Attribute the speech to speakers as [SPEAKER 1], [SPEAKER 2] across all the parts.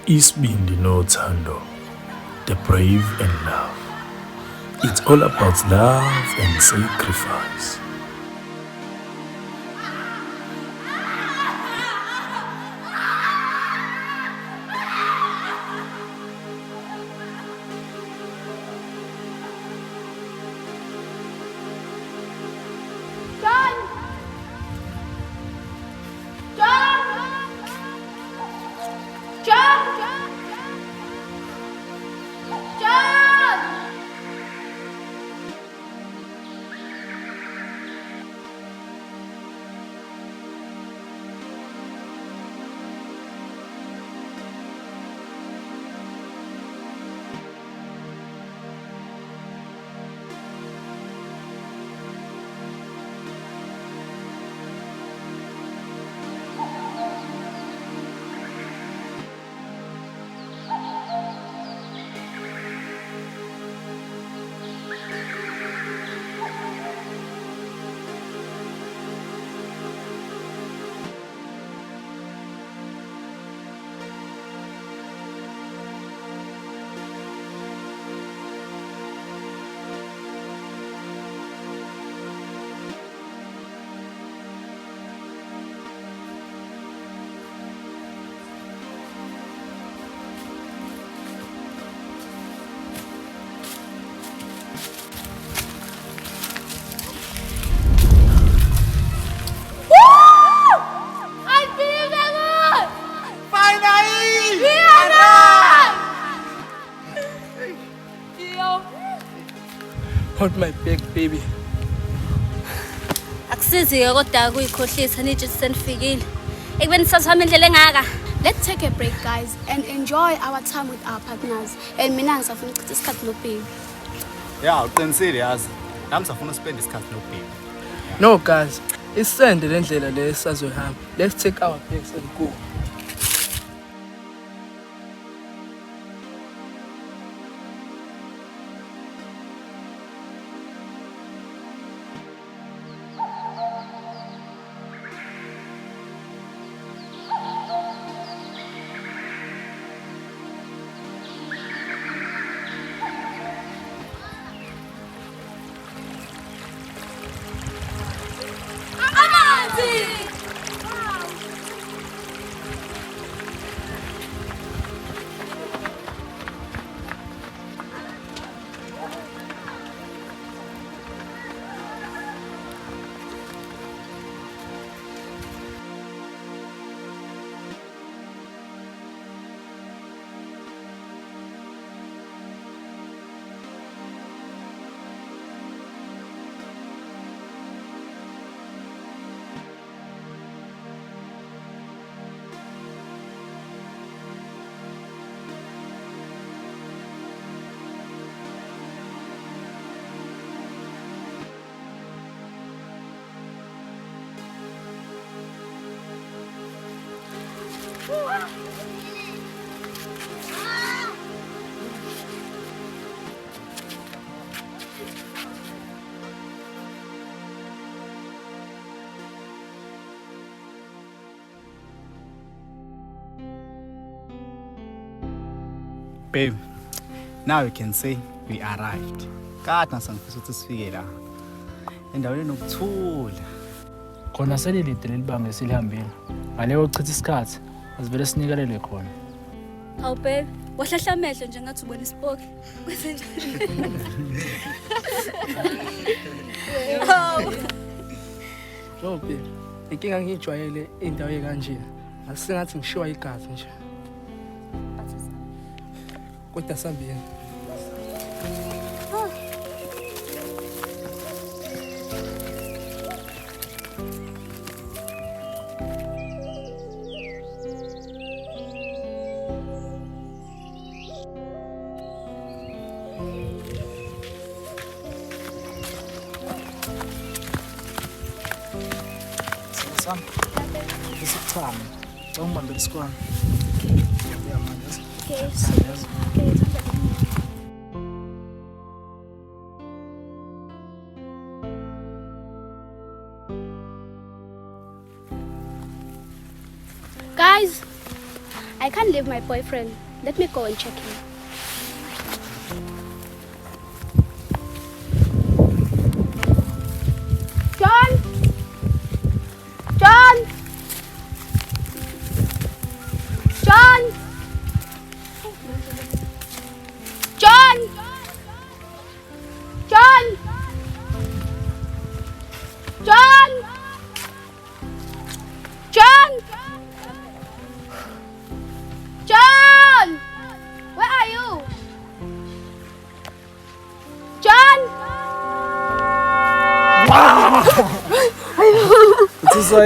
[SPEAKER 1] Isibindi nothando, the brave and love. It's all about love and sacrifice.
[SPEAKER 2] Hold my bag, baby.
[SPEAKER 3] Akusizike kodwa kuyikhohlisa nithi senifikile. Ekubeni sasihamba indlela engaka.
[SPEAKER 4] Let's take a break, guys, and enjoy our time with our partners. And mina ngisafuna ukuchitha isikhathi noBaby.
[SPEAKER 5] Yeah, uqinisile yazi. Nami safuna spend isikhathi noBaby.
[SPEAKER 2] No, guys. Isende le ndlela le sazohamba. Let's take our bags and go.
[SPEAKER 5] Babe, now we can say we arrived. Kade nasangifisa ukuthi sifike la. Endaweni enokuthula.
[SPEAKER 6] Khona selilide lelibanga esilihambile. Ngale yochitha isikhathi, asivele sinikelele khona.
[SPEAKER 3] Hawu baby, wahlahla amehlo nje ngathi ubona isipoki. Kwenze
[SPEAKER 2] No, baby. Inkinga ngijwayele indawo ekanje. Asingathi ngishiwa igazi nje. Kodwa sambeni.
[SPEAKER 6] Sam, isichama. Ngicabanga isikwana.
[SPEAKER 4] Guys, I can't can't leave my boyfriend. Let me go and check him. John! John! John! John! John! John! John! John! Where are you? John!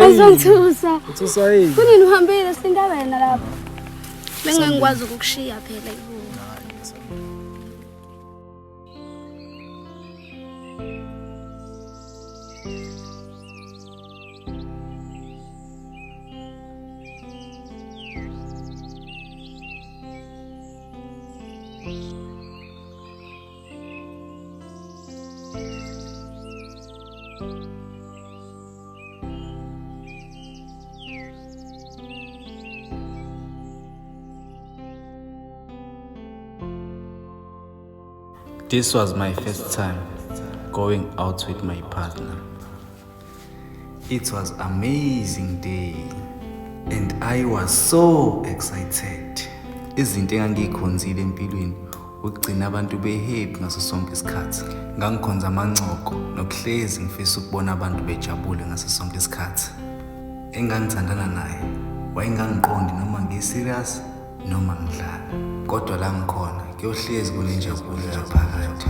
[SPEAKER 4] Azongithusa.
[SPEAKER 6] Uthusayini?
[SPEAKER 4] Kunini uhambile sindaba yena lapha? Bengingakwazi ukukushiya phela yibo.
[SPEAKER 5] This was my first time going out with my partner. It was an amazing day and I was so excited. Izinto engangikhonzile empilweni ukugcina abantu behappy ngaso sonke isikhathi. Ngangikhonza amancoko nokuhlezi ngifisa ukubona abantu bejabule ngaso sonke isikhathi. Engangithandana naye wayengangiqondi noma ngiserious noma ngidlala. Kodwa la ngikhona kuyohlezi kunenjabulo yaphakathi.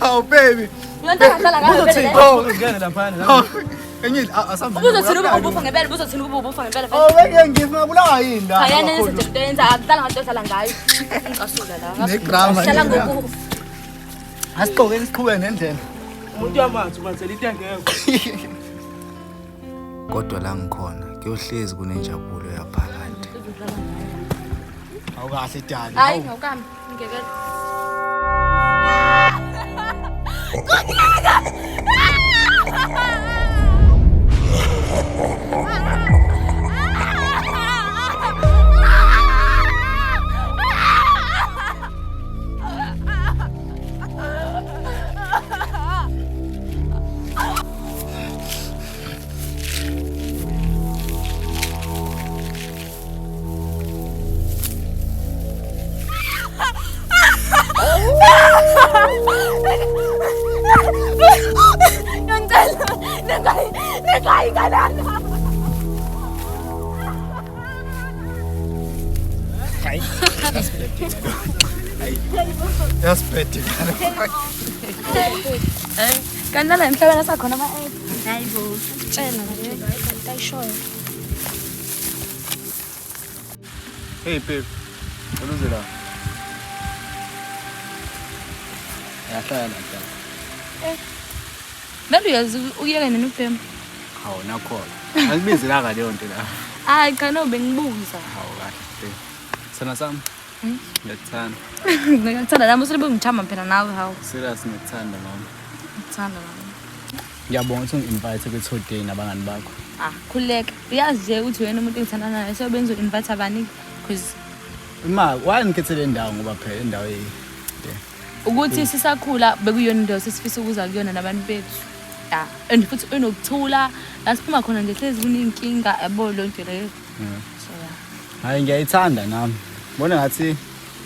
[SPEAKER 5] Oh baby. Kodwa la ngikhona kuyohlezi kunenjabulo yaphakathi. Awukahle dali.
[SPEAKER 3] Hayi ngokami ngeke.
[SPEAKER 5] That's pretty.
[SPEAKER 3] Kanala emhlabeni asakhona ama hayibo tshela nje ayishoyo.
[SPEAKER 5] Hey babe. Uluze la. Yahlala la.
[SPEAKER 3] Ngabe uyazi uyeke nini uFem?
[SPEAKER 5] Hawu nakho. Angibizi la ngaleyo nto la.
[SPEAKER 3] Hayi cha no bengibuza.
[SPEAKER 5] Hawu kahle. Sana sami. Ngikuthanda.
[SPEAKER 3] Ngikuthanda nami usibe ngithamba phela nawe hawu.
[SPEAKER 5] Serious ngikuthanda mama.
[SPEAKER 3] Ngikuthanda mama.
[SPEAKER 5] Ngiyabonga ukuthi ungi-invite kwi-holiday nabangani bakho.
[SPEAKER 3] Khuleka. Uyazi nje ukuthi wena umuntu engithanda naye sebenza u-invite abani because
[SPEAKER 5] Ma, wangikhethele indawo ngoba phela indawo
[SPEAKER 3] ukuthi sisakhula bekuyona indawo sesifisa ukuza kuyona nabantu bethu. Yeah, and futhi enokuthula la siphuma khona nje hlezi kunenkinga yabo lonke leyo. So yeah.
[SPEAKER 5] Hayi ngiyayithanda nami. Bona ngathi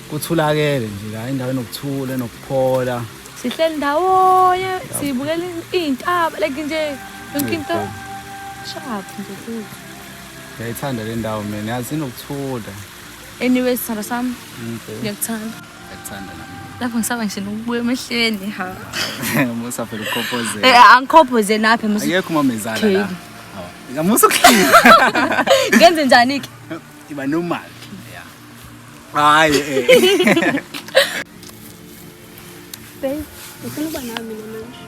[SPEAKER 5] kuthulakele nje la indawo enokuthula enokuphola.
[SPEAKER 3] Sihleli ndawonye sibukela intaba like nje yonke into sharp nje futhi.
[SPEAKER 5] Ngiyayithanda le ndawo mina yazi inokuthula.
[SPEAKER 3] Anyway sithanda sami ngiyakuthanda.
[SPEAKER 5] Ngiyayithanda nami.
[SPEAKER 3] Lapho ngisaba ngisho nokubuya emehlweni ha.
[SPEAKER 5] Musa phela ukophoze.
[SPEAKER 3] Angikophoze naphe musa.
[SPEAKER 5] Akekho mamezala la. Hawu. Ngamusa ukuhlisa.
[SPEAKER 3] Ngenze njani ke?
[SPEAKER 5] Iba normal. Yeah. Hayi
[SPEAKER 4] Babe, ufuna uba nami manje.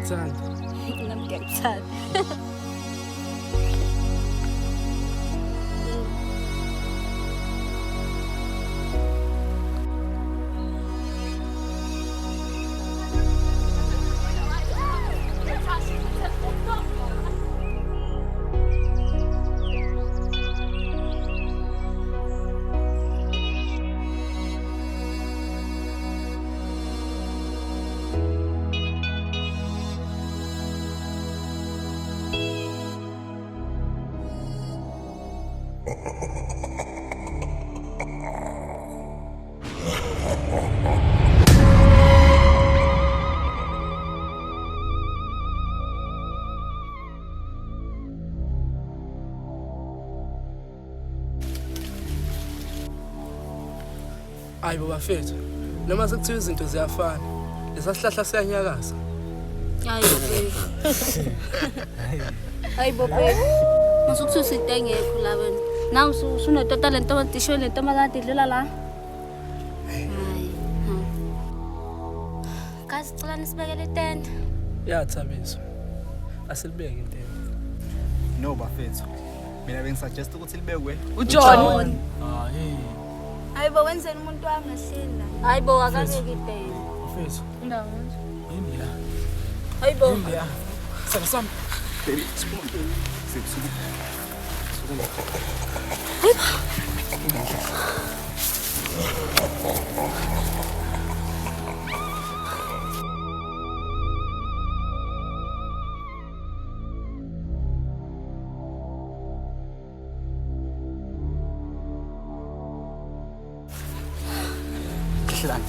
[SPEAKER 2] ngiyakuthanda.
[SPEAKER 4] Nami ngiyakuthanda.
[SPEAKER 2] Hayi baba fethu, noma sekuthiwa izinto ziyafana, lesasihlahla siyanyakaza.
[SPEAKER 4] Hayi bobe. Masukuthiwa izinto engekho la wena. Nawe usunetota le nto tisho le nto makade idlela la. Hayi. Kasi cela nisibekele itende.
[SPEAKER 2] Yathabiswa. Asilibeke intebe.
[SPEAKER 5] No bafethu. Mina bengisuggest ukuthi libekwe.
[SPEAKER 3] uJohn
[SPEAKER 2] Hayi,
[SPEAKER 4] Hayi bo wenzeni umuntu wami ngashinda. Hayi bo akabeke itende.
[SPEAKER 2] fethu.
[SPEAKER 3] indawo
[SPEAKER 2] Yini la?
[SPEAKER 4] Hayi bo.
[SPEAKER 2] Yini la? Sana sami.
[SPEAKER 5] Hlala.